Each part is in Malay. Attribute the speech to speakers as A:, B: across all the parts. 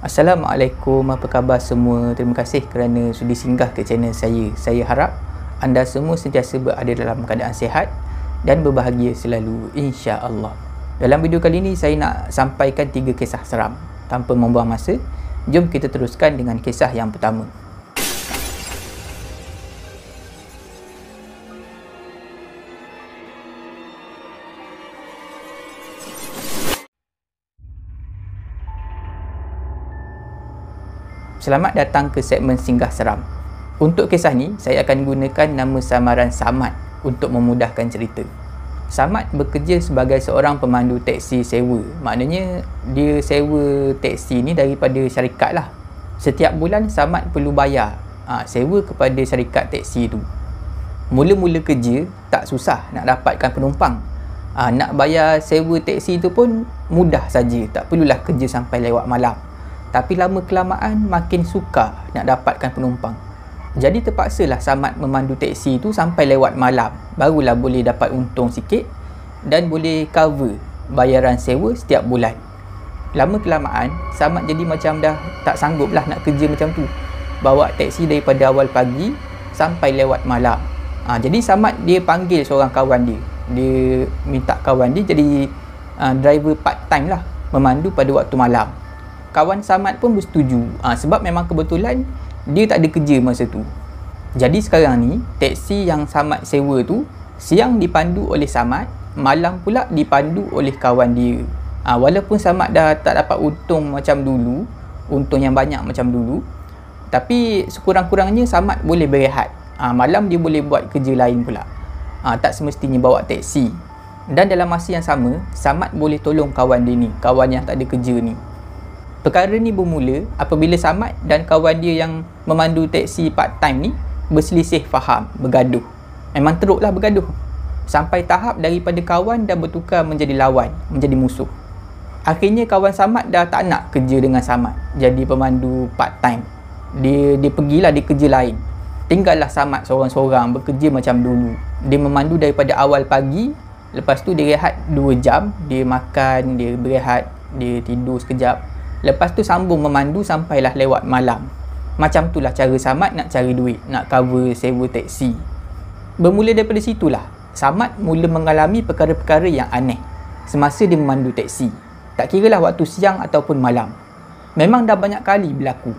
A: Assalamualaikum, apa khabar semua? Terima kasih kerana sudi singgah ke channel saya. Saya harap anda semua sentiasa berada dalam keadaan sihat dan berbahagia selalu, insya-Allah. Dalam video kali ini saya nak sampaikan 3 kisah seram. Tanpa membuang masa, jom kita teruskan dengan kisah yang pertama. Selamat datang ke segmen Singgah Seram. Untuk kisah ni, saya akan gunakan nama samaran Samad untuk memudahkan cerita. Samad bekerja sebagai seorang pemandu teksi sewa. Maknanya, dia sewa teksi ni daripada syarikat lah. Setiap bulan, Samad perlu bayar sewa kepada syarikat teksi tu. Mula-mula kerja, tak susah nak dapatkan penumpang. Nak bayar sewa teksi tu pun mudah saja. Tak perlulah kerja sampai lewat malam. Tapi lama kelamaan makin sukar nak dapatkan penumpang. Jadi terpaksalah Samad memandu teksi tu sampai lewat malam. Barulah boleh dapat untung sikit dan boleh cover bayaran sewa setiap bulan. Lama kelamaan Samad jadi macam dah tak sanggup lah nak kerja macam tu. Bawa teksi daripada awal pagi sampai lewat malam. Jadi Samad dia panggil seorang kawan dia. Dia minta kawan dia jadi driver part time lah, memandu pada waktu malam. Kawan Samad pun bersetuju sebab memang kebetulan dia tak ada kerja masa tu. Jadi sekarang ni teksi yang Samad sewa tu siang dipandu oleh Samad, malam pula dipandu oleh kawan dia. Walaupun Samad dah tak dapat untung macam dulu, untung yang banyak macam dulu, tapi sekurang-kurangnya Samad boleh berehat. Malam dia boleh buat kerja lain pula. Tak semestinya bawa teksi. Dan dalam masa yang sama, Samad boleh tolong kawan dia ni, kawan yang tak ada kerja ni. Perkara ni bermula apabila Samad dan kawan dia yang memandu teksi part time ni berselisih faham, bergaduh. Memang teruklah bergaduh. Sampai tahap daripada kawan dah bertukar menjadi lawan, menjadi musuh. Akhirnya kawan Samad dah tak nak kerja dengan Samad, jadi pemandu part time. Dia pergilah di kerja lain. Tinggallah Samad seorang-seorang bekerja macam dulu. Dia memandu daripada awal pagi, lepas tu dia rehat 2 jam, dia makan, dia berehat, dia tidur sekejap. Lepas tu sambung memandu sampailah lewat malam. Macam itulah cara Samad nak cari duit, nak cover sewa teksi. Bermula daripada situlah, Samad mula mengalami perkara-perkara yang aneh semasa dia memandu teksi. Tak kiralah waktu siang ataupun malam. Memang dah banyak kali berlaku.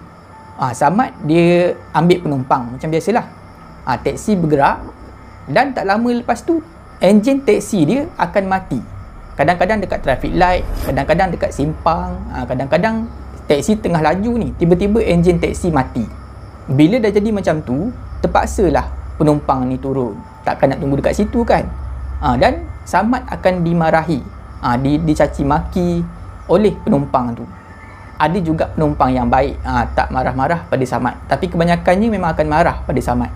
A: Samad dia ambil penumpang macam biasalah. Teksi bergerak dan tak lama lepas tu enjin teksi dia akan mati. Kadang-kadang dekat traffic light, kadang-kadang dekat simpang, kadang-kadang teksi tengah laju ni, tiba-tiba enjin teksi mati. Bila dah jadi macam tu, terpaksalah penumpang ni turun. Takkan nak tunggu dekat situ kan? Dan Samad akan dimarahi, dicaci maki oleh penumpang tu. Ada juga penumpang yang baik, tak marah-marah pada Samad. Tapi kebanyakannya memang akan marah pada Samad.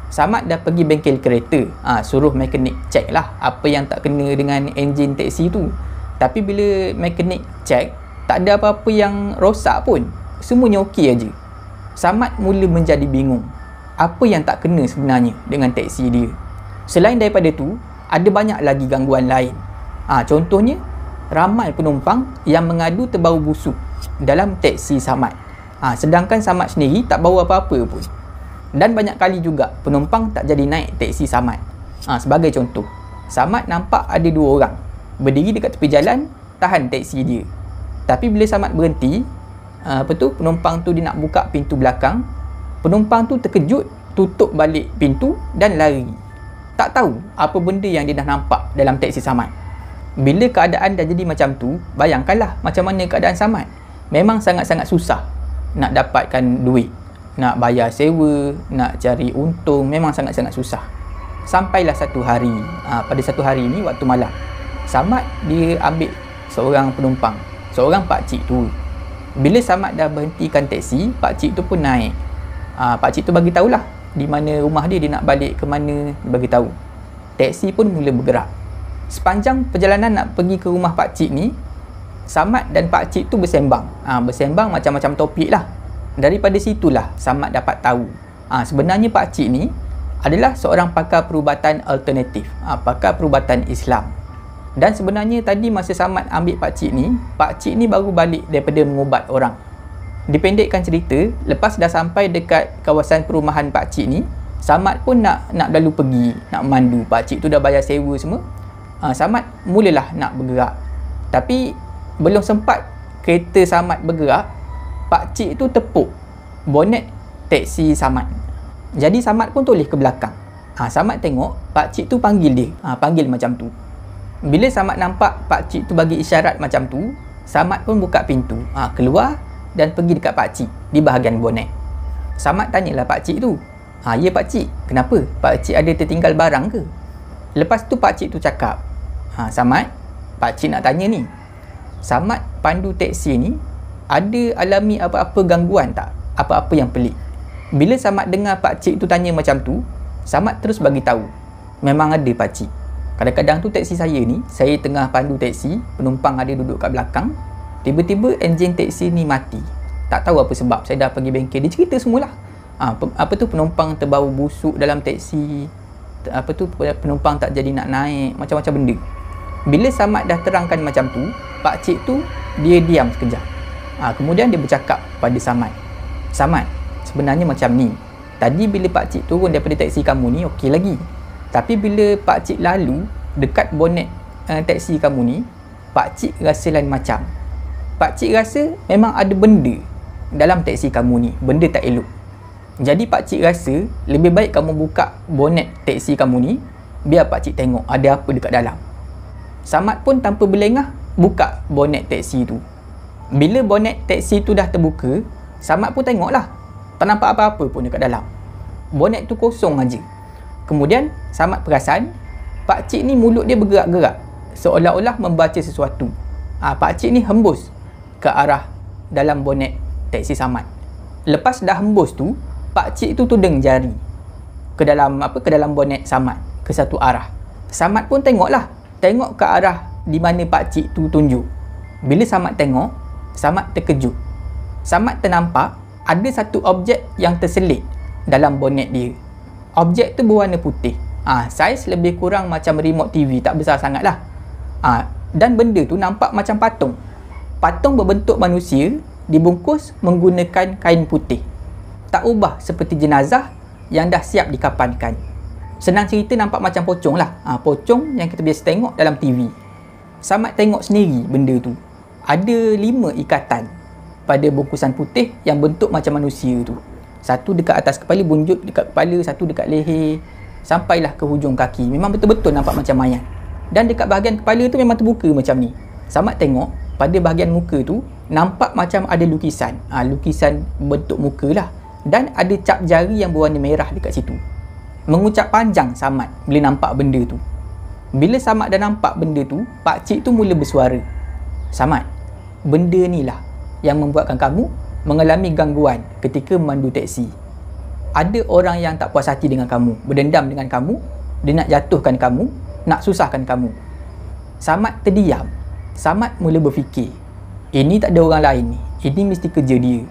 A: Samad dah pergi bengkel kereta, suruh mekanik check lah apa yang tak kena dengan enjin teksi tu. Tapi bila mekanik check, tak ada apa-apa yang rosak pun, semuanya okey aja. Samad mula menjadi bingung, apa yang tak kena sebenarnya dengan teksi dia. Selain daripada tu, ada banyak lagi gangguan lain. Contohnya, ramai penumpang yang mengadu terbau busuk dalam teksi Samad. Sedangkan Samad sendiri tak bawa apa-apa pun. Dan banyak kali juga penumpang tak jadi naik teksi Samad. Sebagai contoh, Samad nampak ada 2 orang berdiri dekat tepi jalan tahan teksi dia. Tapi bila Samad berhenti, penumpang tu dia nak buka pintu belakang, penumpang tu terkejut, tutup balik pintu dan lari. Tak tahu apa benda yang dia dah nampak dalam teksi Samad. Bila keadaan dah jadi macam tu, bayangkanlah macam mana keadaan Samad. Memang sangat-sangat susah nak dapatkan duit, nak bayar sewa, nak cari untung, memang sangat-sangat susah. Sampailah satu hari, pada satu hari ni waktu malam, Samad dia ambil seorang penumpang, seorang pakcik tu. Bila Samad dah berhentikan teksi, pakcik tu pun naik. Pakcik tu bagi tahulah di mana rumah dia, dia nak balik ke mana, bagi tahu. Teksi pun mula bergerak. Sepanjang perjalanan nak pergi ke rumah pakcik ni, Samad dan pakcik tu bersembang. Bersembang macam-macam topik lah. Daripada situlah Samad dapat tahu sebenarnya pakcik ni adalah seorang pakar perubatan alternatif, pakar perubatan Islam. Dan sebenarnya tadi masa Samad ambil pakcik ni baru balik daripada mengubat orang. Dipendekkan cerita, lepas dah sampai dekat kawasan perumahan pakcik ni, Samad pun nak lalu pergi, nak mandu. Pakcik tu dah bayar sewa semua. Samad mulalah nak bergerak. Tapi belum sempat kereta Samad bergerak, pakcik tu tepuk bonet teksi Samad. Jadi Samad pun toleh ke belakang. Samad tengok pakcik tu panggil dia. Panggil macam tu. Bila Samad nampak pakcik tu bagi isyarat macam tu, Samad pun buka pintu, keluar dan pergi dekat pakcik di bahagian bonet. Samad tanyalah pakcik tu, ya pakcik, kenapa? Pakcik ada tertinggal barang ke? Lepas tu pakcik tu cakap, Samad, pakcik nak tanya ni, Samad pandu teksi ni ada alami apa-apa gangguan tak? Apa-apa yang pelik? Bila Samad dengar pakcik tu tanya macam tu, Samad terus bagi tahu, memang ada pakcik. Kadang-kadang tu teksi saya ni, saya tengah pandu teksi, penumpang ada duduk kat belakang, tiba-tiba enjin teksi ni mati. Tak tahu apa sebab. Saya dah pergi bengkel, dia cerita semualah. Penumpang terbau busuk dalam teksi, penumpang tak jadi nak naik, macam-macam benda. Bila Samad dah terangkan macam tu, pakcik tu dia diam sekejap. Kemudian dia bercakap pada Samad, Samad, sebenarnya macam ni. Tadi bila pakcik turun daripada teksi kamu ni, okey lagi. Tapi bila pakcik lalu dekat bonet teksi kamu ni, pakcik rasa lain macam. Pakcik rasa memang ada benda dalam teksi kamu ni, benda tak elok. Jadi pakcik rasa lebih baik kamu buka bonet teksi kamu ni, biar pakcik tengok ada apa dekat dalam. Samad pun tanpa berlengah buka bonet teksi tu. Bila bonet teksi tu dah terbuka, Samad pun tengoklah, tak nampak apa-apa pun dekat dalam. Bonet tu kosong aja. Kemudian Samad perasan pakcik ni mulut dia bergerak-gerak, seolah-olah membaca sesuatu. Pakcik ni hembus ke arah dalam bonet teksi Samad. Lepas dah hembus tu, pakcik tu tudung jari ke dalam bonet Samad ke satu arah. Samad pun tengok ke arah di mana pakcik tu tunjuk. Bila Samad tengok, Samad terkejut. Samad ternampak ada satu objek yang terselit dalam bonet dia. Objek tu berwarna putih. Saiz lebih kurang macam remote TV, tak besar sangat lah. Dan benda tu nampak macam patung. Patung berbentuk manusia dibungkus menggunakan kain putih. Tak ubah seperti jenazah yang dah siap dikapankan. Senang cerita nampak macam pocong lah. Pocong yang kita biasa tengok dalam TV. Samad tengok sendiri benda tu. Ada 5 ikatan pada bungkusan putih yang bentuk macam manusia tu. Satu dekat atas kepala, bunjut dekat kepala, satu dekat leher, sampailah ke hujung kaki. Memang betul-betul nampak macam mayat. Dan dekat bahagian kepala tu memang terbuka macam ni. Samad tengok pada bahagian muka tu nampak macam ada lukisan. Lukisan bentuk muka lah. Dan ada cap jari yang berwarna merah dekat situ. Mengucap panjang Samad bila nampak benda tu. Bila Samad dah nampak benda tu, pakcik tu mula bersuara, Samad, benda ni lah yang membuatkan kamu mengalami gangguan ketika memandu teksi. Ada orang yang tak puas hati dengan kamu, berdendam dengan kamu, dia nak jatuhkan kamu, nak susahkan kamu. Samad terdiam. Samad mula berfikir, ini tak ada orang lain ni, ini mesti kerja dia.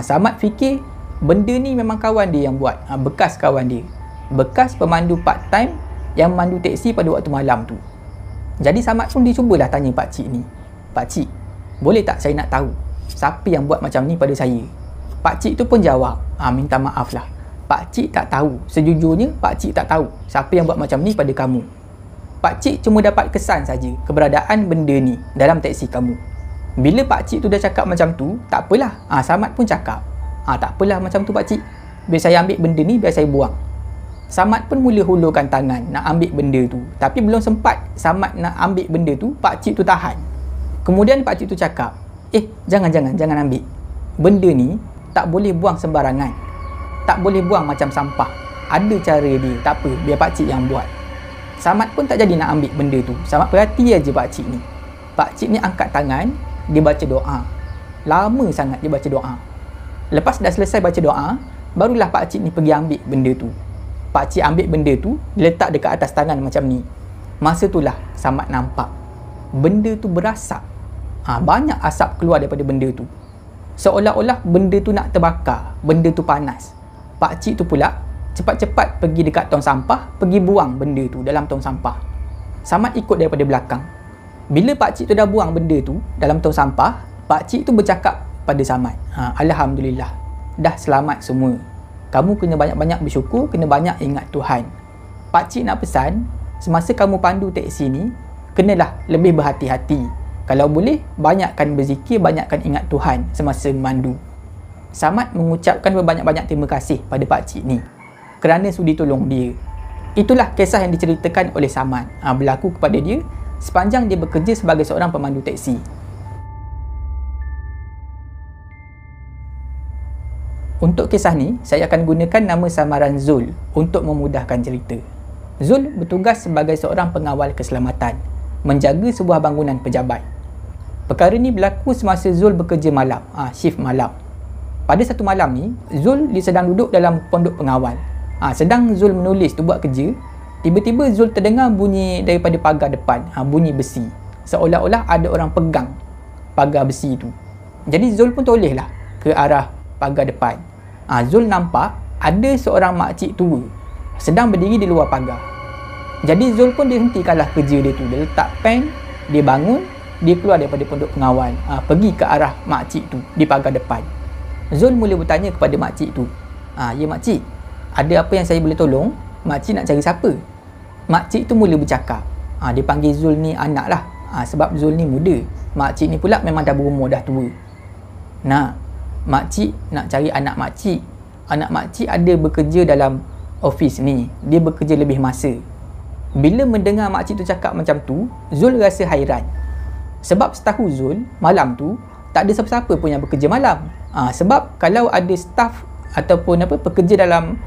A: Samad fikir benda ni memang kawan dia yang buat, bekas kawan dia, bekas pemandu part time yang memandu teksi pada waktu malam tu. Jadi Samad pun dia cubalah tanya pakcik ni, pakcik, boleh tak saya nak tahu siapa yang buat macam ni pada saya? Pakcik tu pun jawab, minta maaf lah, pakcik tak tahu, sejujurnya pakcik tak tahu siapa yang buat macam ni pada kamu. Pakcik cuma dapat kesan saja keberadaan benda ni dalam teksi kamu. Bila pakcik tu dah cakap macam tu, tak apalah. Samad pun cakap, tak apalah macam tu pakcik, biar saya ambil benda ni, biar saya buang. Samad pun mula hulurkan tangan nak ambil benda tu. Tapi belum sempat Samad nak ambil benda tu, pakcik tu tahan. Kemudian pakcik tu cakap, jangan ambil. Benda ni tak boleh buang sembarangan, tak boleh buang macam sampah. Ada cara dia, tak apa, biar pakcik yang buat. Samad pun tak jadi nak ambil benda tu. Samad perhati aja pakcik ni. Pakcik ni angkat tangan, dia baca doa. Lama sangat dia baca doa. Lepas dah selesai baca doa, barulah pakcik ni pergi ambil benda tu. Pakcik ambil benda tu, letak dekat atas tangan macam ni. Masa itulah Samad nampak benda tu berasap. Banyak asap keluar daripada benda tu. Seolah-olah benda tu nak terbakar, benda tu panas. Pakcik tu pula cepat-cepat pergi dekat tong sampah, pergi buang benda tu dalam tong sampah. Samad ikut daripada belakang. Bila pakcik tu dah buang benda tu dalam tong sampah, pakcik tu bercakap pada Samad. Alhamdulillah, dah selamat semua. Kamu kena banyak-banyak bersyukur, kena banyak ingat Tuhan. Pakcik nak pesan, semasa kamu pandu teksi ni, kenalah lebih berhati-hati. Kalau boleh, banyakkan berzikir, banyakkan ingat Tuhan semasa memandu. Samad mengucapkan berbanyak-banyak terima kasih pada pakcik ni kerana sudi tolong dia. Itulah kisah yang diceritakan oleh Samad, berlaku kepada dia sepanjang dia bekerja sebagai seorang pemandu teksi. Untuk kisah ni, saya akan gunakan nama samaran Zul untuk memudahkan cerita. Zul bertugas sebagai seorang pengawal keselamatan, menjaga sebuah bangunan pejabat. Perkara ni berlaku semasa Zul bekerja malam, shift malam. Pada satu malam ni, Zul dia sedang duduk dalam pondok pengawal. Sedang Zul menulis tu buat kerja, tiba-tiba Zul terdengar bunyi daripada pagar depan, bunyi besi. Seolah-olah ada orang pegang pagar besi tu. Jadi Zul pun tolehlah ke arah pagar depan. Zul nampak ada seorang makcik tua sedang berdiri di luar pagar. Jadi Zul pun dia hentikanlah kerja dia tu. Dia letak pen, dia bangun, dia keluar daripada pondok pengawal, pergi ke arah makcik tu di pagar depan. Zul mula bertanya kepada makcik tu, ya makcik, ada apa yang saya boleh tolong? Makcik nak cari siapa? Makcik tu mula bercakap. Dia panggil Zul ni anak lah, sebab Zul ni muda. Makcik ni pula memang dah berumur, dah tua. Nah, makcik nak cari anak makcik. Anak makcik ada bekerja dalam office ni, dia bekerja lebih masa. Bila mendengar makcik tu cakap macam tu, Zul rasa hairan. Sebab setahu Zul, malam tu tak ada siapa-siapa pun yang bekerja malam. Sebab kalau ada staff ataupun pekerja dalam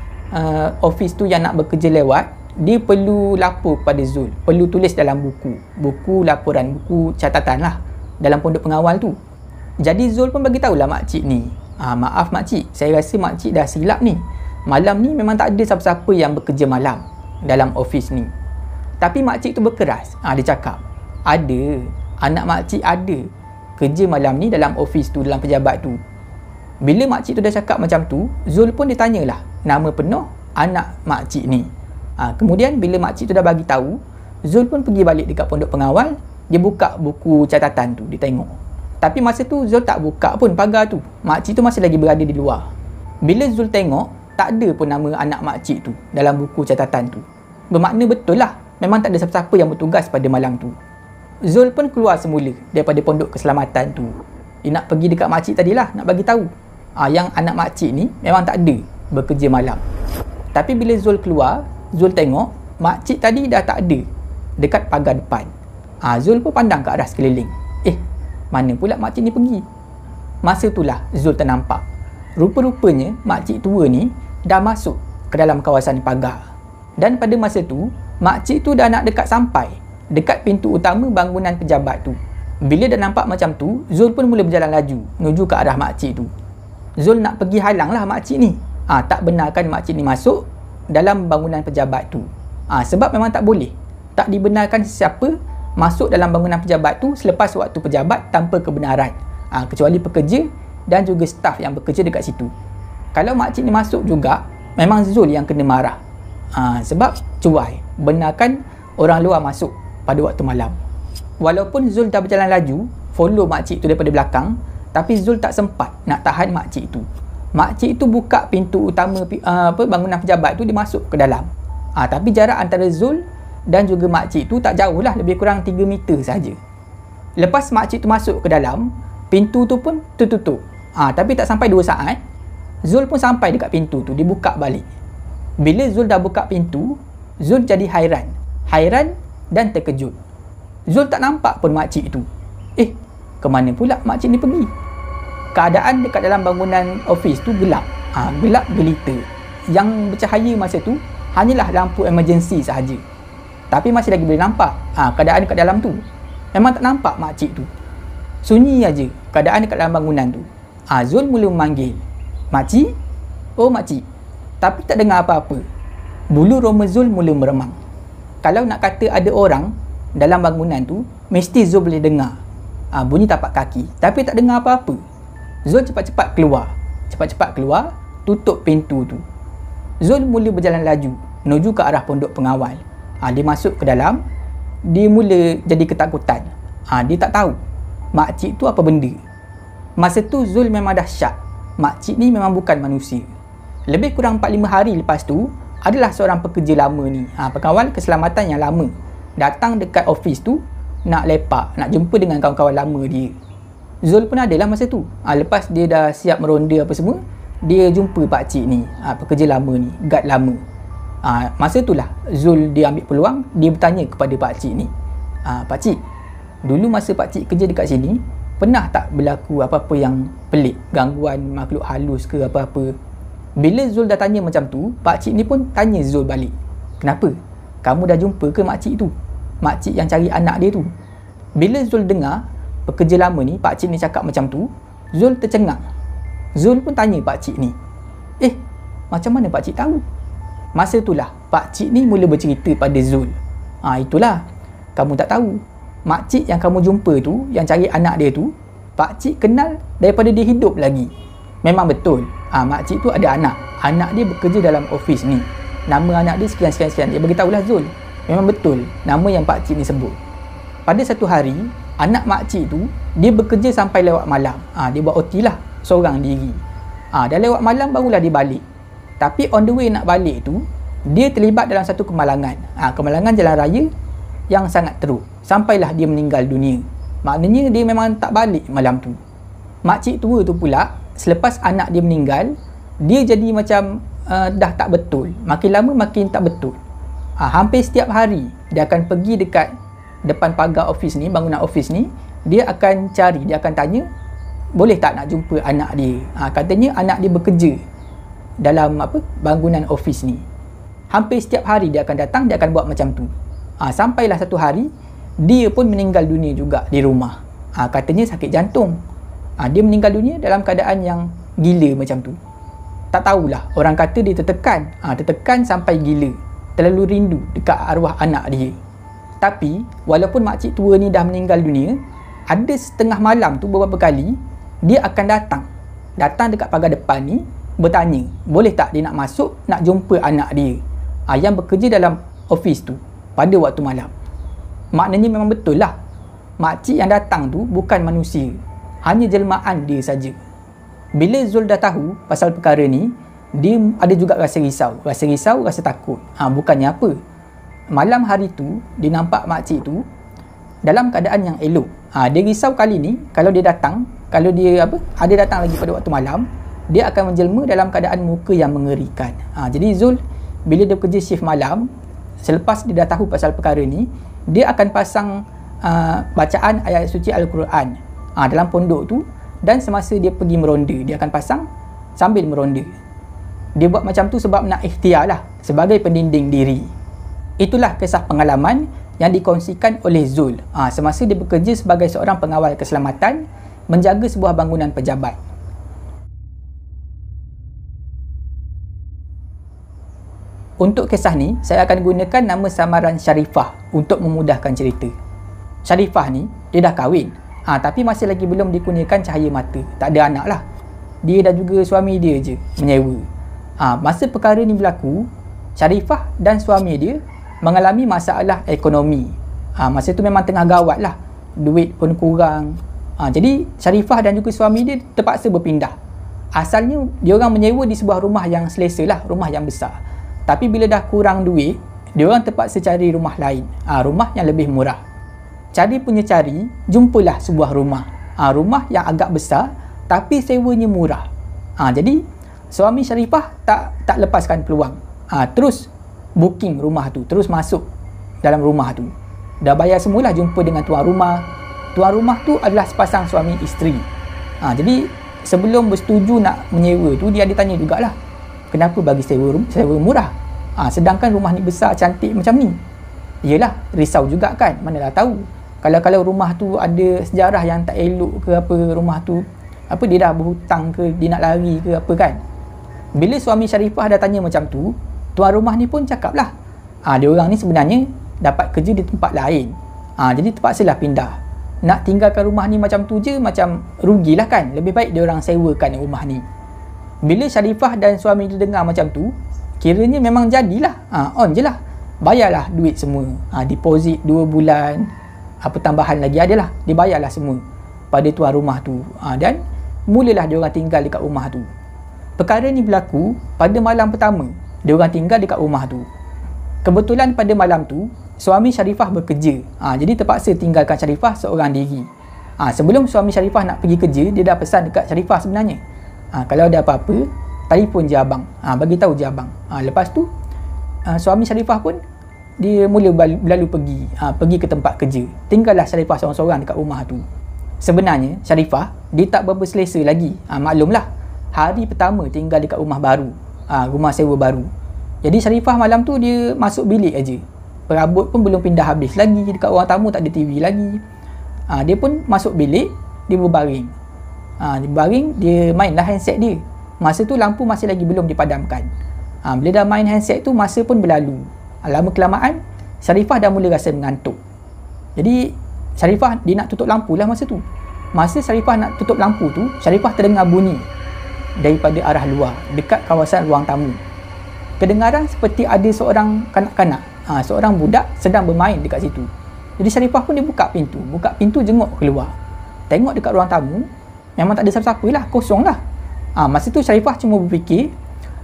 A: office tu yang nak bekerja lewat, dia perlu lapor kepada Zul, perlu tulis dalam buku laporan, buku catatan lah dalam pondok pengawal tu. Jadi Zul pun bagi tahulah makcik ni, maaf makcik, saya rasa makcik dah silap ni. Malam ni memang tak ada siapa-siapa yang bekerja malam dalam office ni. Tapi makcik tu berkeras. Dia cakap, ada, anak makcik ada kerja malam ni dalam office tu, dalam pejabat tu. Bila makcik tu dah cakap macam tu, Zul pun ditanyalah nama penuh anak makcik ni. Kemudian bila makcik tu dah bagi tahu, Zul pun pergi balik dekat pondok pengawal. Dia buka buku catatan tu, dia tengok. Tapi masa tu Zul tak buka pun pagar tu. Makcik tu masih lagi berada di luar. Bila Zul tengok, tak ada pun nama anak makcik tu dalam buku catatan tu. Bermakna betul lah, memang tak ada siapa-siapa yang bertugas pada malam tu. Zul pun keluar semula daripada pondok keselamatan tu. Dia nak pergi dekat makcik tadilah, nak bagi tahu yang anak makcik ni memang tak ada bekerja malam. Tapi bila Zul keluar, Zul tengok makcik tadi dah tak ada dekat pagar depan. Zul pun pandang ke arah sekeliling. Mana pula makcik ni pergi? Masa itulah Zul ternampak, rupa-rupanya makcik tua ni dah masuk ke dalam kawasan pagar. Dan pada masa tu, makcik tu dah nak dekat sampai dekat pintu utama bangunan pejabat tu. Bila dah nampak macam tu, Zul pun mula berjalan laju menuju ke arah makcik tu. Zul nak pergi halang lah makcik ni. Tak benarkan makcik ni masuk dalam bangunan pejabat tu. Sebab memang tak boleh, tak dibenarkan sesiapa masuk dalam bangunan pejabat tu selepas waktu pejabat tanpa kebenaran, kecuali pekerja dan juga staf yang bekerja dekat situ. Kalau makcik ni masuk juga, memang Zul yang kena marah. Sebab cuai benarkan orang luar masuk pada waktu malam. Walaupun Zul dah berjalan laju follow makcik tu daripada belakang, tapi Zul tak sempat nak tahan makcik tu. Makcik tu buka pintu utama bangunan pejabat tu, dia masuk ke dalam. Tapi jarak antara Zul dan juga makcik tu tak jauh lah, lebih kurang 3 meter saja. Lepas makcik tu masuk ke dalam, pintu tu pun tertutup. Tapi tak sampai 2 saat, Zul pun sampai dekat pintu tu, dia buka balik. Bila Zul dah buka pintu, Zul jadi hairan dan terkejut. Zul tak nampak pun makcik tu. Ke mana pula makcik ni pergi? Keadaan dekat dalam bangunan office tu gelap. Gelap gelita. Yang bercahaya masa tu hanyalah lampu emergency sahaja. Tapi masih lagi boleh nampak keadaan dekat dalam tu. Memang tak nampak makcik tu. Sunyi aja keadaan dekat dalam bangunan tu. Zul mula memanggil, "Makcik? Oh makcik." Tapi tak dengar apa-apa. Bulu roma Zul mula meremang. Kalau nak kata ada orang dalam bangunan tu, mesti Zul boleh dengar bunyi tapak kaki. Tapi tak dengar apa-apa. Zul cepat-cepat keluar, tutup pintu tu. Zul mula berjalan laju menuju ke arah pondok pengawal. Dia masuk ke dalam, dia mula jadi ketakutan. Dia tak tahu makcik tu apa benda. Masa tu Zul memang dah syak, makcik ni memang bukan manusia. Lebih kurang 4-5 hari lepas tu, adalah seorang pekerja lama ni, pengawal keselamatan yang lama, datang dekat office tu nak lepak, nak jumpa dengan kawan-kawan lama dia. Zul pun adalah masa tu. Lepas dia dah siap meronda apa semua, dia jumpa pakcik ni, pekerja lama ni, guard lama. Masa itulah Zul dia ambil peluang, dia bertanya kepada pakcik ni, pakcik, dulu masa pakcik kerja dekat sini, pernah tak berlaku apa-apa yang pelik, gangguan makhluk halus ke apa-apa? Bila Zul dah tanya macam tu, pakcik ni pun tanya Zul balik, kenapa? Kamu dah jumpa ke makcik tu? Makcik yang cari anak dia tu? Bila Zul dengar pekerja lama ni, pakcik ni cakap macam tu, Zul tercengang. Zul pun tanya pakcik ni, macam mana pakcik tahu? Masa itulah pakcik ni mula bercerita pada Zul. Itulah, kamu tak tahu, makcik yang kamu jumpa tu, yang cari anak dia tu, pakcik kenal daripada dia hidup lagi. Memang betul, makcik tu ada anak. Anak dia bekerja dalam office ni. Nama anak dia sekian-sekian-sekian. Dia beritahulah Zul. Memang betul nama yang pakcik ni sebut. Pada satu hari, anak makcik tu, dia bekerja sampai lewat malam. Dia buat OT lah, seorang diri. Dah lewat malam barulah dia balik. Tapi on the way nak balik tu, dia terlibat dalam satu kemalangan. Kemalangan jalan raya yang sangat teruk. Sampailah dia meninggal dunia. Maknanya dia memang tak balik malam tu. Makcik tua tu pula, selepas anak dia meninggal, dia jadi macam dah tak betul. Makin lama makin tak betul. Hampir setiap hari dia akan pergi dekat depan pagar office ni, bangunan office ni, dia akan cari, dia akan tanya, boleh tak nak jumpa anak dia? Katanya anak dia bekerja dalam bangunan office ni. Hampir setiap hari dia akan datang, dia akan buat macam tu. Sampailah satu hari dia pun meninggal dunia juga di rumah. Katanya sakit jantung. Dia meninggal dunia dalam keadaan yang gila macam tu. Tak tahulah, orang kata dia tertekan. Tertekan sampai gila, terlalu rindu dekat arwah anak dia. Tapi walaupun makcik tua ni dah meninggal dunia, ada setengah malam tu beberapa kali dia akan datang dekat pagar depan ni, bertanya, boleh tak dia nak masuk, nak jumpa anak dia yang bekerja dalam office tu pada waktu malam. Maknanya memang betul lah, makcik yang datang tu bukan manusia, hanya jelmaan dia saja. Bila Zul dah tahu pasal perkara ni, dia ada juga rasa risau, rasa takut. Bukannya apa, malam hari tu dia nampak makcik tu dalam keadaan yang elok. Dia risau kali ni kalau dia datang, kalau dia ada datang lagi pada waktu malam, dia akan menjelma dalam keadaan muka yang mengerikan. Jadi Zul bila dia kerja shift malam, selepas dia dah tahu pasal perkara ni, dia akan pasang bacaan ayat suci Al-Quran dalam pondok tu, dan semasa dia pergi meronda, dia akan pasang sambil meronda. Dia buat macam tu sebab nak ikhtiar lah, sebagai pendinding diri. Itulah kisah pengalaman yang dikongsikan oleh Zul semasa dia bekerja sebagai seorang pengawal keselamatan, menjaga sebuah bangunan pejabat. Untuk kisah ni, saya akan gunakan nama samaran Sharifah untuk memudahkan cerita. Sharifah ni, dia dah kahwin, tapi masih lagi belum dikurniakan cahaya mata. Tak ada anak lah. Dia dan juga suami dia je menyewa. Masa perkara ni berlaku, Sharifah dan suami dia mengalami masalah ekonomi. Masa tu memang tengah gawat lah, duit pun kurang. Jadi Sharifah dan juga suami dia terpaksa berpindah. Asalnya diorang menyewa di sebuah rumah yang selesa lah, rumah yang besar. Tapi bila dah kurang duit, diorang terpaksa cari rumah lain, rumah yang lebih murah. Cari punya cari, jumpalah sebuah rumah, rumah yang agak besar tapi sewanya murah. Jadi suami Sharifah tak lepaskan peluang, terus booking rumah tu, terus masuk dalam rumah tu. Dah bayar semualah, jumpa dengan tuan rumah. Tuan rumah tu adalah sepasang suami isteri. Jadi sebelum bersetuju nak menyewa tu, dia ada tanya jugalah, kenapa bagi sewa murah, sedangkan rumah ni besar cantik macam ni. Yelah, risau juga kan, mana dah tahu kalau rumah tu ada sejarah yang tak elok ke apa, rumah tu dia dah berhutang ke, dia nak lari ke apa kan. Bila suami Sharifah dah tanya macam tu, tuan rumah ni pun cakap lah, dia orang ni sebenarnya dapat kerja di tempat lain, jadi terpaksalah pindah. Nak tinggalkan rumah ni macam tu je, macam rugilah kan. Lebih baik dia orang sewakan rumah ni. Bila Sharifah dan suami dia dengar macam tu, kiranya memang jadilah, on je lah, bayarlah duit semua, deposit 2 bulan, apa tambahan lagi adalah, dibayarlah semua pada tuan rumah tu. Dan mulalah diorang tinggal dekat rumah tu. Perkara ni berlaku pada malam pertama diorang tinggal dekat rumah tu. Kebetulan pada malam tu suami Sharifah bekerja. Jadi terpaksa tinggalkan Sharifah seorang diri. Sebelum suami Sharifah nak pergi kerja, dia dah pesan dekat Sharifah sebenarnya. Kalau ada apa-apa, telefon je abang. Bagi tahu je abang. Lepas tu suami Sharifah pun dia mula berlalu pergi ke tempat kerja. Tinggallah Sharifah seorang-seorang dekat rumah tu. Sebenarnya Sharifah dia tak berapa selesa lagi. Maklumlah, hari pertama tinggal dekat rumah baru, rumah sewa baru. Jadi Sharifah malam tu dia masuk bilik aja. Perabot pun belum pindah habis lagi, dekat ruang tamu tak ada TV lagi. Dia pun masuk bilik, dia berbaring. Dia berbaring, dia mainlah handset dia. Masa tu lampu masih lagi belum dipadamkan. Bila dah main handset tu, masa pun berlalu. Lama kelamaan Sharifah dah mula rasa mengantuk. Jadi Sharifah dia nak tutup lampu lah masa tu. Masa Sharifah nak tutup lampu tu, Sharifah terdengar bunyi daripada arah luar, dekat kawasan ruang tamu. Kedengaran seperti ada seorang kanak-kanak, seorang budak sedang bermain dekat situ. Jadi Sharifah pun dia buka pintu jenguk keluar. Tengok dekat ruang tamu, memang tak ada siapa-siapa lah, kosong lah. Masa tu Sharifah cuma berfikir,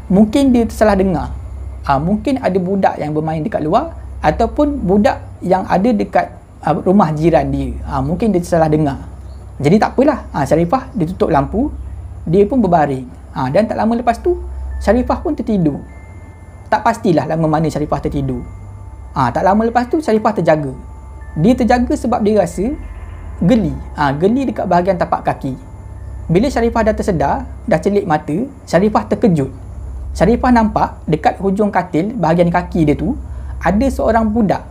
A: mungkin dia tersalah dengar. Mungkin ada budak yang bermain dekat luar, ataupun budak yang ada dekat rumah jiran dia. Mungkin dia tersalah dengar. Jadi tak apalah, Sharifah dia tutup lampu, dia pun berbaring. Dan tak lama lepas tu Sharifah pun tertidur. Tak pastilah lama mana Sharifah tertidur. Tak lama lepas tu Sharifah terjaga. Dia terjaga sebab dia rasa geli. Geli dekat bahagian tapak kaki. Bila Sharifah dah tersedar, dah celik mata, Sharifah terkejut. Sharifah nampak dekat hujung katil, bahagian kaki dia tu, ada seorang budak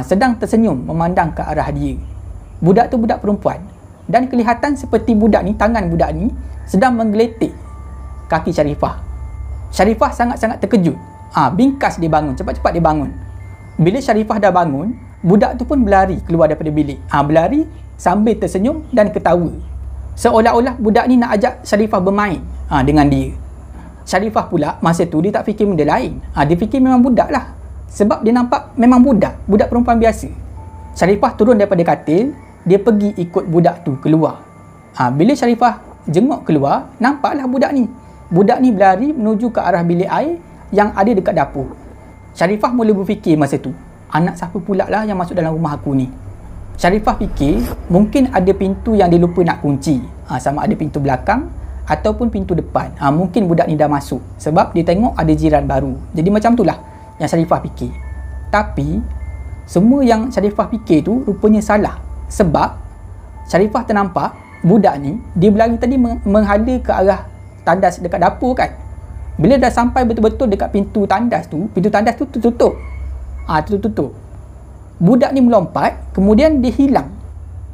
A: sedang tersenyum memandang ke arah dia. Budak tu budak perempuan. Dan kelihatan seperti budak ni, tangan budak ni sedang menggeletik kaki Sharifah. Sharifah sangat-sangat terkejut. Bingkas dia bangun, cepat-cepat dia bangun. Bila Sharifah dah bangun, budak tu pun berlari keluar daripada bilik. Berlari sambil tersenyum dan ketawa. Seolah-olah budak ni nak ajak Sharifah bermain dengan dia. Sharifah pula masa tu dia tak fikir benda lain. Dia fikir memang budak lah. Sebab dia nampak memang budak perempuan biasa. Sharifah turun daripada katil, dia pergi ikut budak tu keluar. Bila Sharifah jenguk keluar, nampaklah budak ni. Budak ni berlari menuju ke arah bilik air yang ada dekat dapur. Sharifah mula berfikir masa tu, anak siapa pula lah yang masuk dalam rumah aku ni. Sharifah fikir mungkin ada pintu yang dia lupa nak kunci. Sama ada pintu belakang ataupun pintu depan. Mungkin budak ni dah masuk sebab dia tengok ada jiran baru. Jadi macam tu lah yang Sharifah fikir. Tapi semua yang Sharifah fikir tu rupanya salah. Sebab Sharifah ternampak budak ni, dia berlari tadi menghala ke arah tandas dekat dapur kan. Bila dah sampai betul-betul dekat pintu tandas tu tertutup. Tertutup. Budak ni melompat, kemudian dia hilang.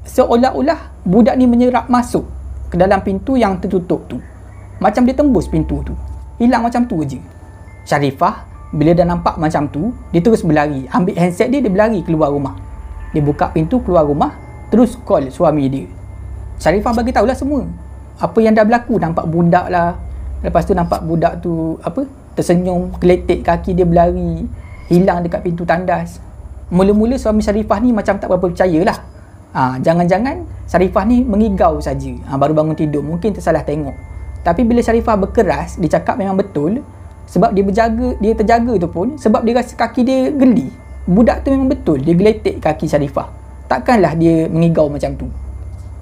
A: Seolah-olah budak ni menyerap masuk ke dalam pintu yang tertutup tu. Macam dia tembus pintu tu. Hilang macam tu je. Sharifah bila dah nampak macam tu, dia terus berlari. Ambil handset dia berlari keluar rumah. Dia buka pintu keluar rumah, terus call suami dia. Sharifah bagi tahulah semua. Apa yang dah berlaku, nampak budak lah. Lepas tu nampak budak tu tersenyum, geletek kaki dia berlari, hilang dekat pintu tandas. Mula-mula suami Sharifah ni macam tak berapa percaya lah. Jangan-jangan Sharifah ni mengigau saja. Baru bangun tidur, mungkin tersalah tengok. Tapi bila Sharifah berkeras, dia cakap memang betul. Sebab dia terjaga tu pun sebab dia rasa kaki dia geli. Budak tu memang betul, dia geletek kaki Sharifah. Takkanlah dia mengigau macam tu.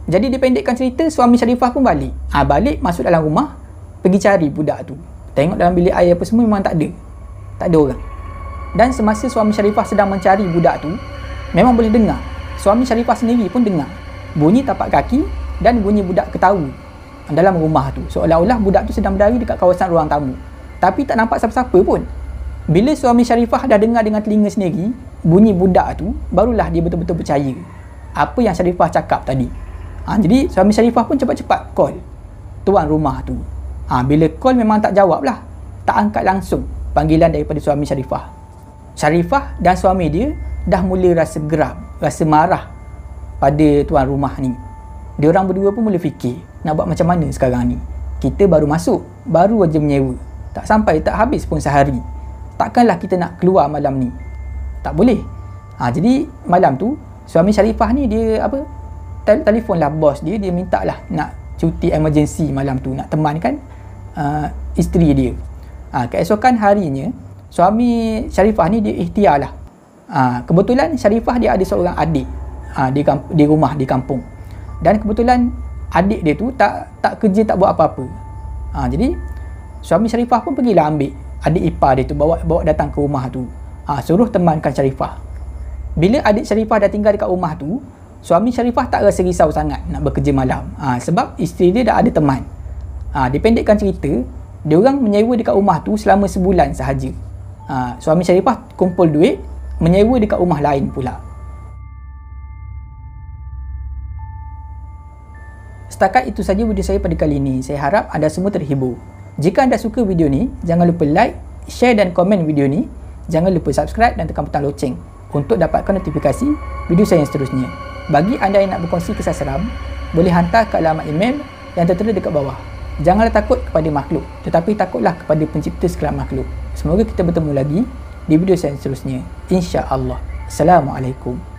A: Jadi dipendekkan cerita, suami Sharifah pun balik. Balik masuk dalam rumah, pergi cari budak tu. Tengok dalam bilik air apa semua memang tak ada orang. Dan semasa suami Sharifah sedang mencari budak tu, memang boleh dengar, suami Sharifah sendiri pun dengar bunyi tapak kaki dan bunyi budak ketawa dalam rumah tu. Seolah-olah budak tu sedang berlari dekat kawasan ruang tamu. Tapi tak nampak siapa-siapa pun. Bila suami Sharifah dah dengar dengan telinga sendiri bunyi budak tu, barulah dia betul-betul percaya apa yang Sharifah cakap tadi. Jadi suami Sharifah pun cepat-cepat call tuan rumah tu. Bila call memang tak jawab lah, tak angkat langsung panggilan daripada suami Sharifah. Sharifah dan suami dia dah mula rasa geram, rasa marah pada tuan rumah ni. Diorang berdua pun mula fikir, nak buat macam mana sekarang ni? Kita baru masuk, baru aja menyewa, tak habis pun sehari. Takkanlah kita nak keluar malam ni? Tak boleh. Jadi malam tu suami Sharifah ni dia telefon lah bos dia minta lah nak cuti emergency malam tu, nak temankan isteri dia. Keesokan harinya, suami Sharifah ni dia ikhtiar lah. Kebetulan Sharifah dia ada seorang adik di rumah di kampung, dan kebetulan adik dia tu tak kerja, tak buat apa-apa. Jadi suami Sharifah pun pergilah ambil adik ipar dia tu, bawa datang ke rumah tu, suruh temankan Sharifah. Bila adik Sharifah dah tinggal dekat rumah tu, suami Sharifah tak rasa risau sangat nak bekerja malam, sebab isteri dia dah ada teman. Dipendekkan cerita, dia orang menyewa dekat rumah tu selama sebulan sahaja. Suami Sharifah kumpul duit, menyewa dekat rumah lain pula. Setakat itu saja video saya pada kali ini. Saya harap anda semua terhibur. Jika anda suka video ni, jangan lupa like, share dan komen video ni. Jangan lupa subscribe dan tekan butang loceng untuk dapatkan notifikasi video saya yang seterusnya. Bagi anda yang nak berkongsi kisah seram, boleh hantar ke alamat email yang tertera dekat bawah. Janganlah takut kepada makhluk, tetapi takutlah kepada pencipta segala makhluk. Semoga kita bertemu lagi di video saya yang seterusnya, insya-Allah. Assalamualaikum.